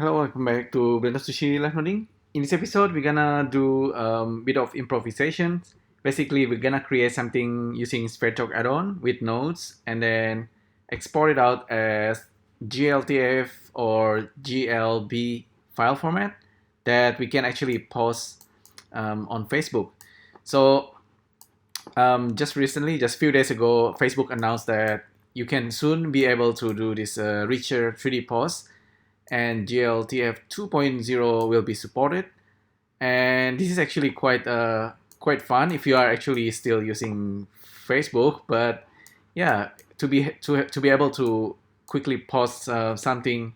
Hello, welcome back to Blender Sushi LiveENODING. In this episode, we're gonna do a bit of improvisation. Basically, we're gonna create something using Spreadtalk add-on with nodes and then export it out as GLTF or GLB file format that we can actually post on Facebook. So just recently, just a few days ago, Facebook announced that you can soon be able to do this richer 3D post, and GLTF 2.0 will be supported. And this is actually quite fun if you are actually still using Facebook. But yeah, to be able to quickly post something,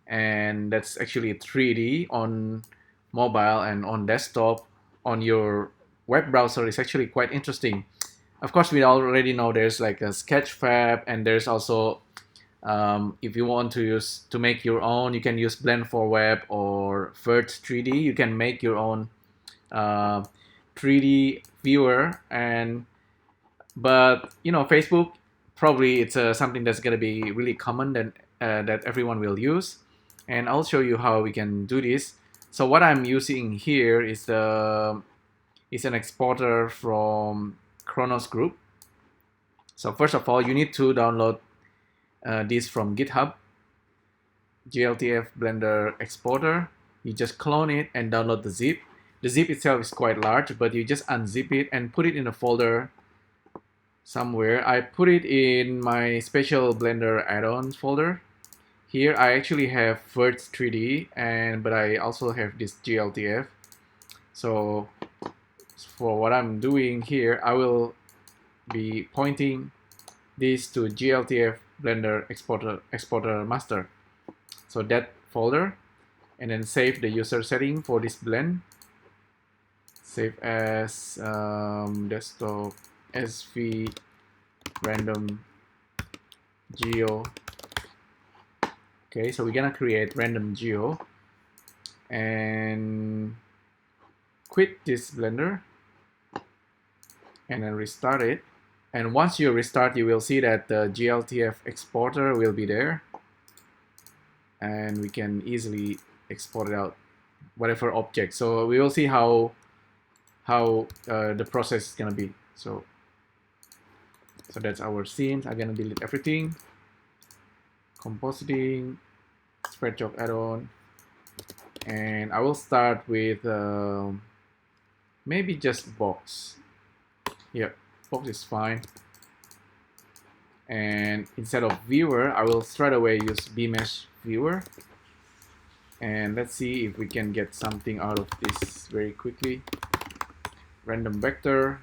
and that's actually 3D on mobile and on desktop on your web browser is actually quite interesting. Of course, we already know there's like a Sketchfab, and there's also if you want to make your own, you can use Blend for Web or Verge3D. You can make your own 3D viewer, but Facebook probably it's something that's gonna be really common that everyone will use, and I'll show you how we can do this. So what I'm using here is an exporter from Kronos Group. So first of all, you need to download this from GitHub, GLTF Blender Exporter. You just clone it and download the zip. The zip itself is quite large, but you just unzip it and put it in a folder somewhere. I put it in my special Blender add-ons folder. Here I actually have Verge3D, but I also have this GLTF. So for what I'm doing here, I will be pointing this to GLTF Blender exporter master. So that folder, and then save the user setting for this blend. Save as desktop sv random geo. Okay, so we're gonna create random geo and quit this Blender and then restart it. And once you restart, you will see that the GLTF exporter will be there, and we can easily export it out whatever object. So we will see how the process is gonna be. So that's our scenes. I'm gonna delete everything. Compositing, Spreadtalk add-on, and I will start with maybe just box. Yeah, box is fine. And instead of viewer, I will straight away use bmesh viewer. And let's see if we can get something out of this very quickly. Random vector.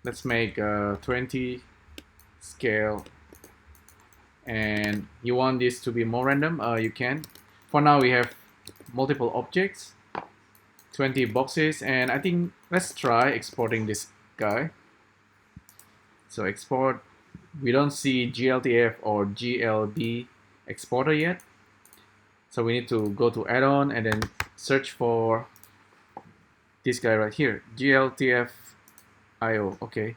Let's make 20 scale. And you want this to be more random, you can. For now, we have multiple objects, 20 boxes, and I think let's try exporting this guy. So export. We don't see GLTF or GLB exporter yet. So we need to go to add-on and then search for this guy right here, GLTF IO. Okay.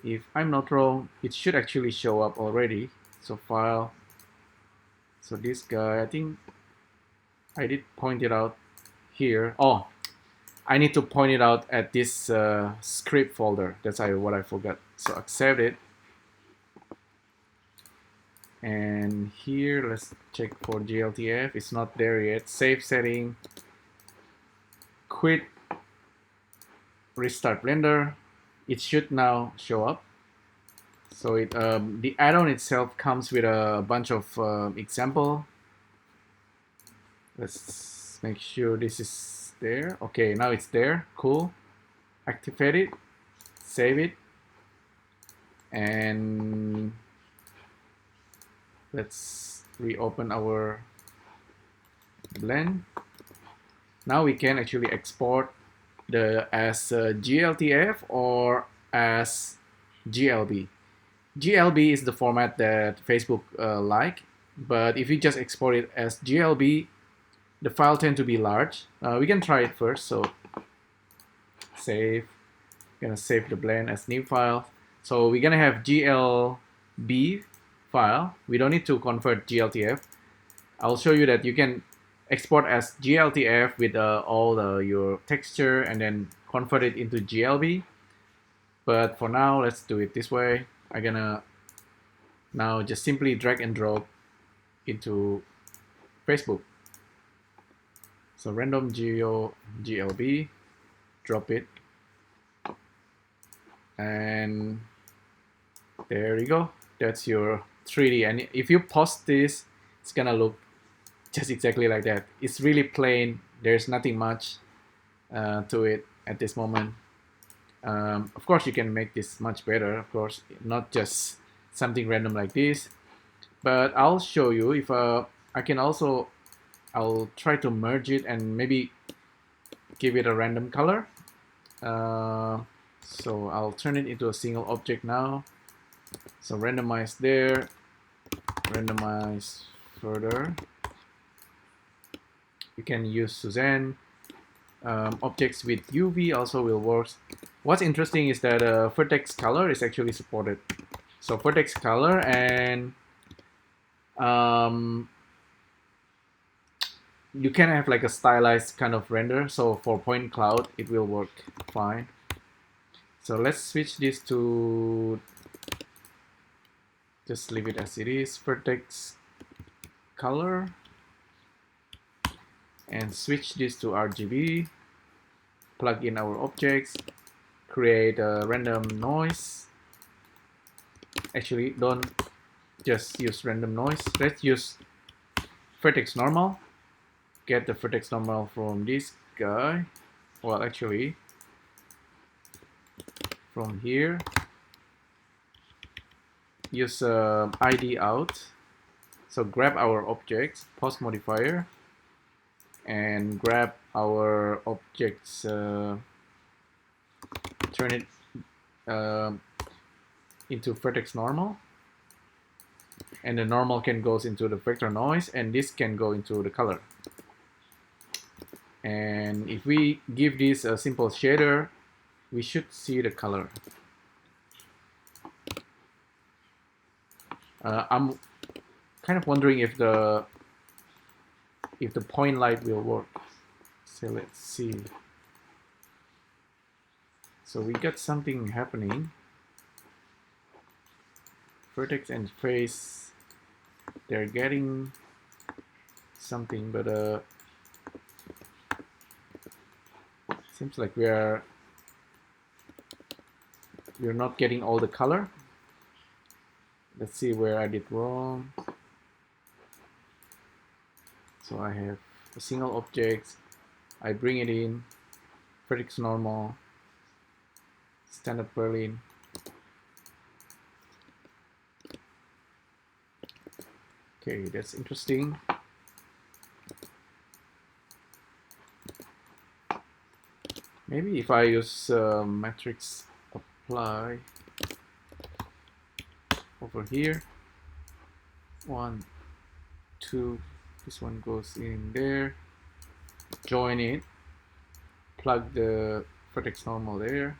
If I'm not wrong, it should actually show up already. So file. So this guy, I think I did point it out here. Oh, I need to point it out at this script folder. That's what I forgot. So accept it. And here, let's check for GLTF. It's not there yet. Save setting. Quit. Restart Blender. It should now show up. So the add-on itself comes with a bunch of example. Let's make sure this is there. Okay, now it's there. Cool. Activate it. Save it. And let's reopen our blend. Now we can actually export as GLTF or as GLB. GLB is the format that Facebook like, but if you just export it as GLB, the file tend to be large. We can try it first. So save. Gonna save the blend as new file. So we're gonna have GLB file. We don't need to convert GLTF. I'll show you that you can export as GLTF with all your texture and then convert it into GLB. But for now, let's do it this way. I'm gonna now just simply drag and drop into Facebook. So random GLB, drop it, and there you go. That's your 3D. And if you post this, it's gonna look just exactly like that. It's really plain. There's nothing much to it at this moment. Of course, you can make this much better. Of course, not just something random like this. But I'll show you if I can also. I'll try to merge it and maybe give it a random color. So I'll turn it into a single object now. So randomize there, randomize further. You can use Suzanne. Objects with UV also will work. What's interesting is that vertex color is actually supported. So vertex color and you can have like a stylized kind of render. So for point cloud, it will work fine. So let's switch this to, just leave it as it is, vertex color, and switch this to RGB, plug in our objects, create a random noise. Actually, don't just use random noise. Let's use vertex normal. Get the vertex normal from this guy. Well, actually, from here, use ID out. So grab our objects, post modifier, and grab our objects, turn it into vertex normal. And the normal can goes into the vector noise, and this can go into the color. And if we give this a simple shader, we should see the color. I'm kind of wondering if the point light will work. So let's see. So we got something happening. Vertex and face, they're getting something, but seems like we're not getting all the color. Let's see where I did wrong. So I have a single object, I bring it in, vertex normal, standard Berlin. Okay, that's interesting. Maybe if I use matrix apply over here, 1, 2, this one goes in there, join it, plug the vertex normal there.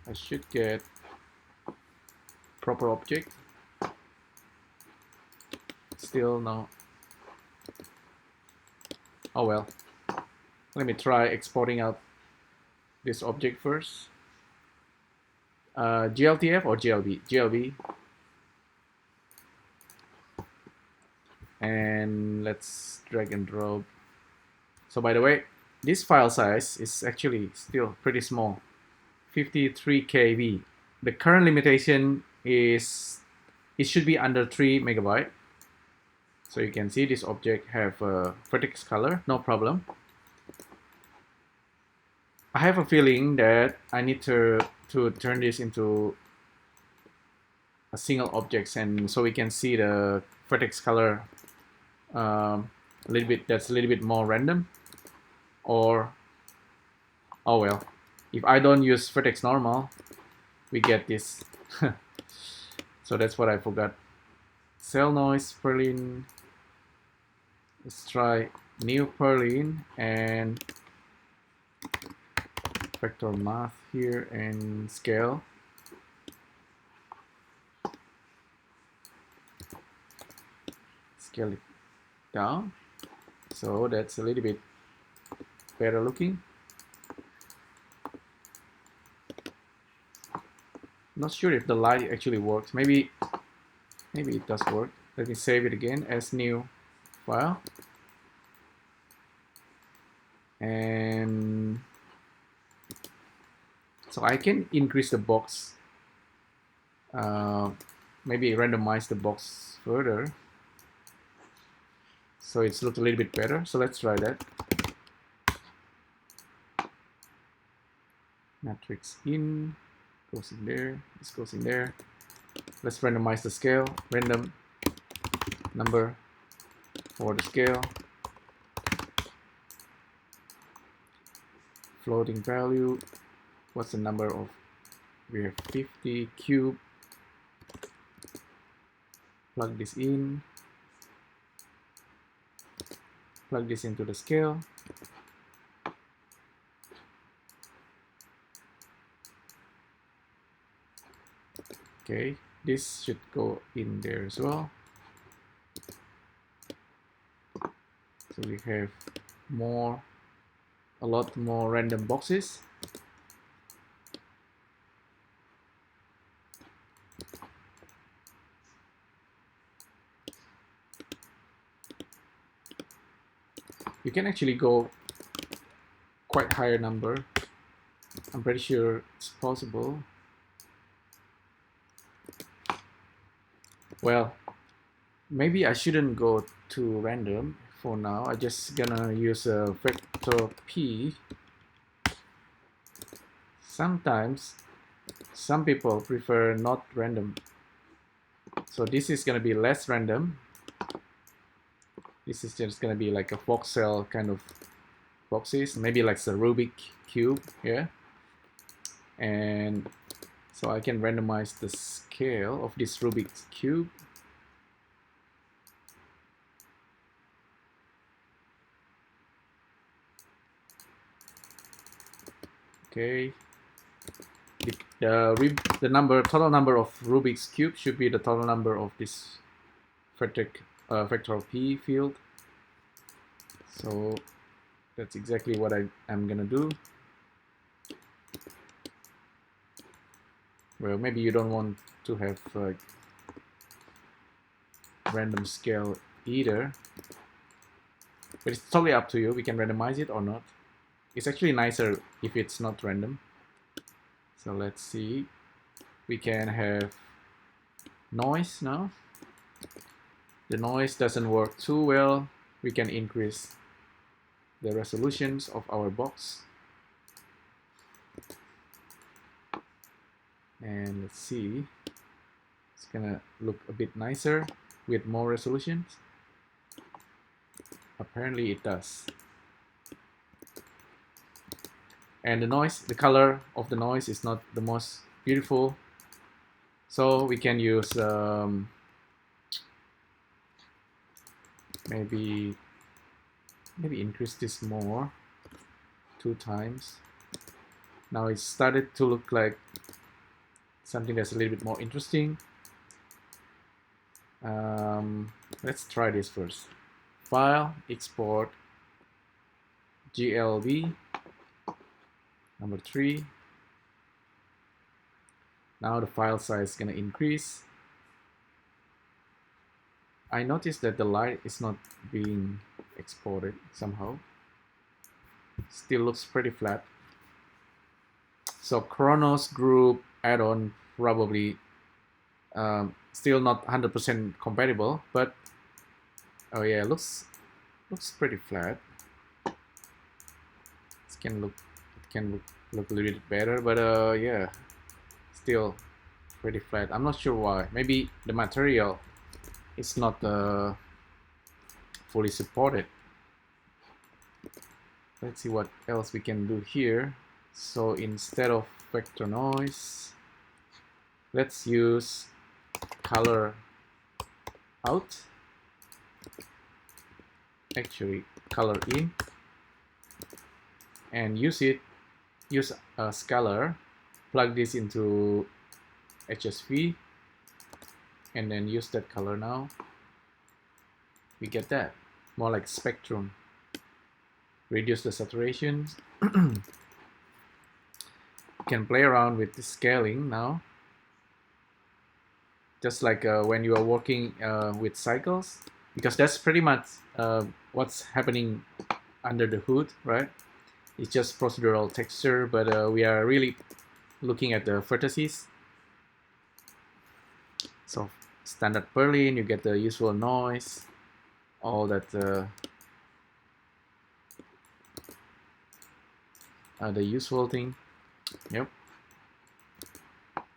I should get proper object. Still no. Oh well. Let me try exporting out this object first. GLTF or GLB? GLB. And let's drag and drop. So by the way, this file size is actually still pretty small, 53 KB. The current limitation is it should be under 3 megabyte. So you can see this object have a vertex color, no problem. I have a feeling that I need to turn this into a single object, and so we can see the vertex color a little bit. That's a little bit more random. Or oh well, if I don't use vertex normal, we get this. So that's what I forgot. Cell noise Perlin. Let's try new Perlin and vector math here and scale. scale it down so that's a little bit better looking. Not sure if the light actually works. Maybe it does work. Let me save it again as new file. And so I can increase the box, maybe randomize the box further so it's look a little bit better. So let's try that. Matrix in, goes in there, this goes in there. Let's randomize the scale, random number for the scale. Floating value, what's the number of, we have 50 cube. Plug this in, plug this into the scale. Okay, this should go in there as well. So we have a lot more random boxes. You can actually go quite higher number. I'm pretty sure it's possible. Well, maybe I shouldn't go to random for now. I just gonna use a vector P. Sometimes some people prefer not random. So this is gonna be less random. This is just gonna be like a voxel kind of boxes, maybe like the Rubik cube here. And so I can randomize the scale of this Rubik's cube. Okay. The total number of Rubik's cube should be the total number of this vector P field. So that's exactly what I'm gonna do. Well, maybe you don't want to have like random scale either, but it's totally up to you. We can randomize it or not. It's actually nicer if it's not random. So let's see. We can have noise now. The noise doesn't work too well. We can increase the resolutions of our box. And let's see. It's gonna look a bit nicer with more resolutions. Apparently it does. And the noise, the color of the noise is not the most beautiful. So we can use maybe increase this more, 2 times. Now it started to look like something that's a little bit more interesting. Let's try this first. File, export, GLB, number 3. Now the file size is going to increase. I noticed that the light is not being exported somehow. Still looks pretty flat. So Chronos group add-on probably still not 100% compatible, but oh yeah, looks pretty flat. It can look a little bit better, but yeah, still pretty flat. I'm not sure why. Maybe the material is not fully supported. Let's see what else we can do here. So instead of vector noise, let's use color out. Actually, color in, and use a scalar. Plug this into HSV, and then use that color now. we get that, more like spectrum. Reduce the saturation. Can play around with the scaling now, just like when you are working with cycles, because that's pretty much what's happening under the hood, right? It's just procedural texture, but we are really looking at the vertices. So standard Berlin, you get the usual noise, all that the usual thing. Yep.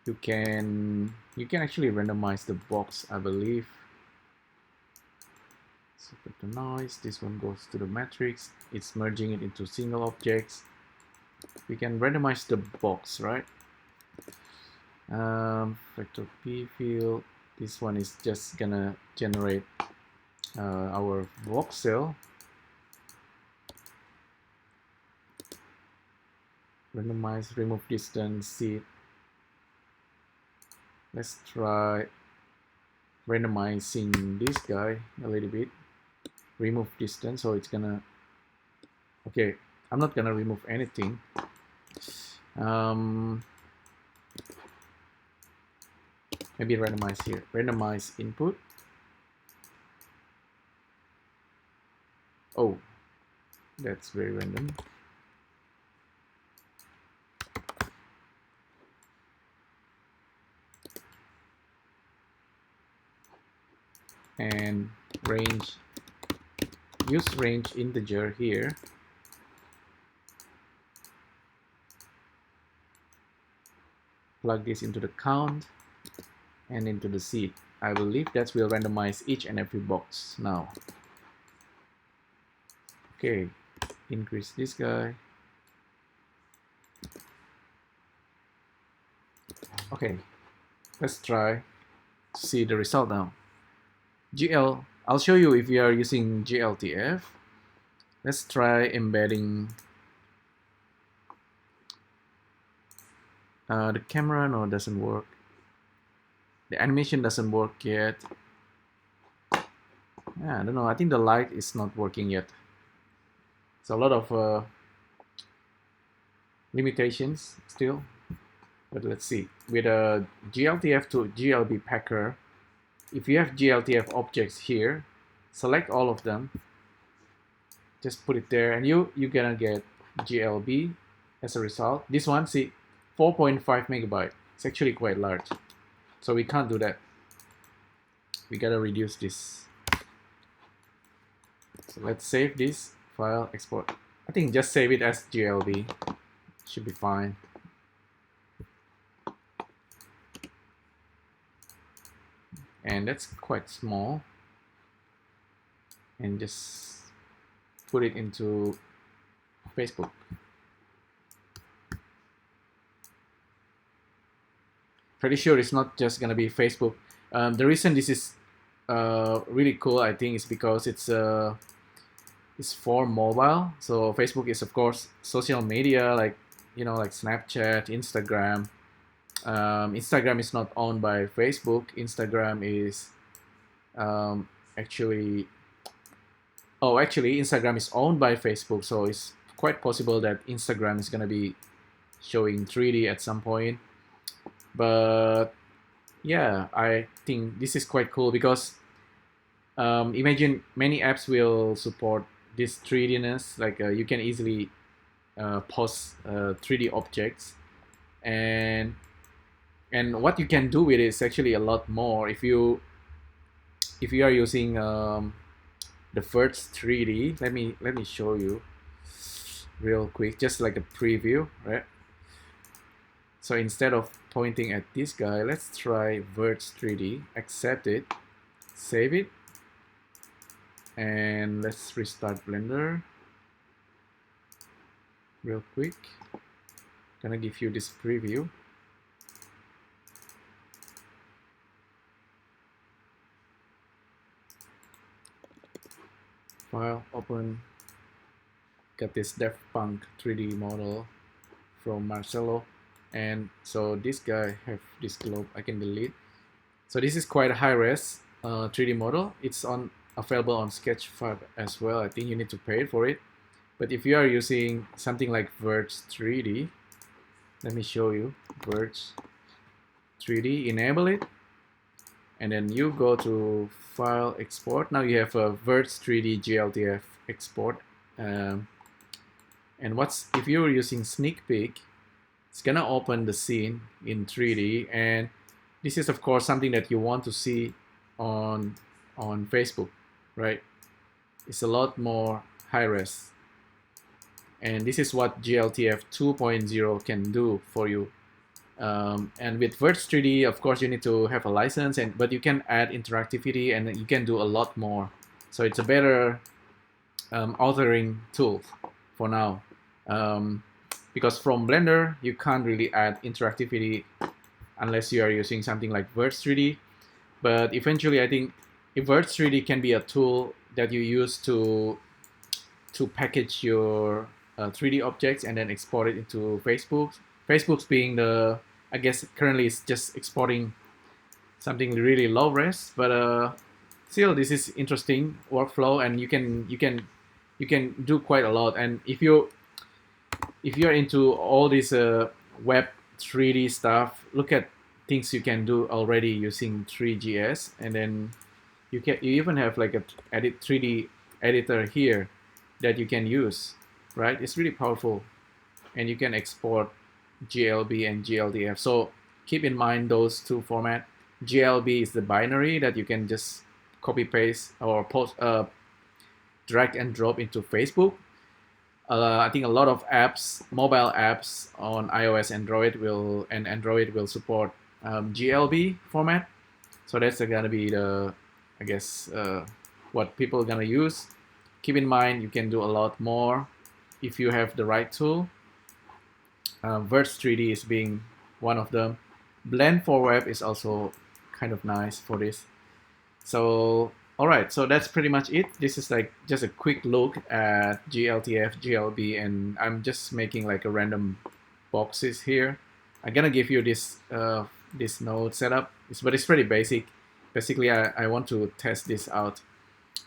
You can actually randomize the box, I believe. So put the noise. This one goes to the matrix. It's merging it into single objects. We can randomize the box, right? Vector P field. This one is just gonna generate our voxel. Randomize, remove distance, seed. Let's try randomizing this guy a little bit. Remove distance, so it's gonna, okay, I'm not gonna remove anything. Maybe randomize here. Randomize input. Oh, that's very random. And range, use range integer here. Plug this into the count and into the seed. I believe that will randomize each and every box now. Okay, increase this guy. Okay, let's try to see the result now. I'll show you if we are using GLTF. Let's try embedding the camera. No, it doesn't work. The animation doesn't work yet. Yeah, I don't know. I think the light is not working yet. So a lot of limitations still. But let's see. With a GLTF to GLB packer, if you have GLTF objects here, select all of them. Just put it there, and you're gonna get GLB as a result. This one, see, 4.5 megabyte. It's actually quite large. So we can't do that. We gotta reduce this. So let's save this file, export. I think just save it as GLB. Should be fine. And that's quite small. And just put it into Facebook. Pretty sure it's not just gonna be Facebook. The reason this is really cool, I think, is because it's for mobile. So Facebook is, of course, social media, like, you know, like Snapchat, Instagram. Instagram is not owned by Facebook. Instagram is actually Instagram is owned by Facebook, so it's quite possible that Instagram is gonna be showing 3D at some point. But yeah, I think this is quite cool because imagine many apps will support this 3D-ness. Like you can easily post 3D objects, and what you can do with it is actually a lot more. If you are using the Verge3D, let me show you real quick, just like a preview, right? So instead of pointing at this guy, let's try Verge3D, accept it, save it, and let's restart Blender real quick. Gonna give you this preview. File, open, got this Daft Punk 3D model from Marcelo. And so this guy have this globe I can delete. So this is quite a high res 3D model. It's on available on Sketchfab as well. I think you need to pay for it. But if you are using something like Verge3D, let me show you. Verge3D, enable it, and then you go to File, Export. Now you have a Verge3D GLTF export. And if you're using Sneak Peek, it's gonna open the scene in 3D, and this is of course something that you want to see on Facebook, right? It's a lot more high res, and this is what GLTF 2.0 can do for you. And with Verge3D, of course, you need to have a license, but you can add interactivity and you can do a lot more. So it's a better authoring tool for now. Because from Blender, you can't really add interactivity unless you are using something like Verge3D. But eventually, I think if Verge3D can be a tool that you use to package your 3D objects and then export it into Facebook. Facebook's being the, I guess currently it's just exporting something really low res, but still this is interesting workflow, and you can do quite a lot. And if you're into all this web 3D stuff, look at things you can do already using ThreeJS, and then you even have like a 3D editor here that you can use, right? It's really powerful, and you can export GLB and GLTF. So keep in mind those two formats. GLB is the binary that you can just copy paste or drag and drop into Facebook. I think a lot of apps, mobile apps on iOS, Android will support GLB format. So that's gonna be the, I guess, what people are gonna use. Keep in mind you can do a lot more if you have the right tool. Verge3D is being one of them. Blend for Web is also kind of nice for this. So alright, so that's pretty much it. This is like just a quick look at GLTF, GLB, and I'm just making like a random boxes here. I'm gonna give you this this node setup, but it's pretty basic. Basically, I want to test this out.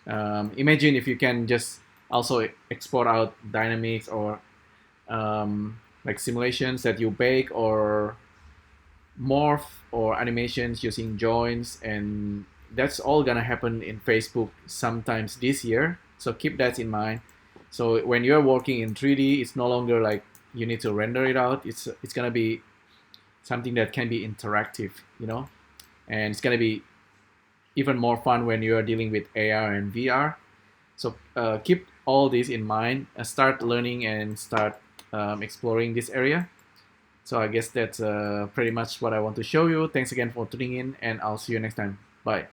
Imagine if you can just also export out dynamics or like simulations that you bake, or morph, or animations using joins, and that's all gonna happen in Facebook sometimes this year. So keep that in mind. So when you're working in 3D, it's no longer like you need to render it out. It's gonna be something that can be interactive, you know, and it's gonna be even more fun when you are dealing with AR and VR. So keep all this in mind. Start learning and start exploring this area. So I guess that's pretty much what I want to show you. Thanks again for tuning in, and I'll see you next time. Bye.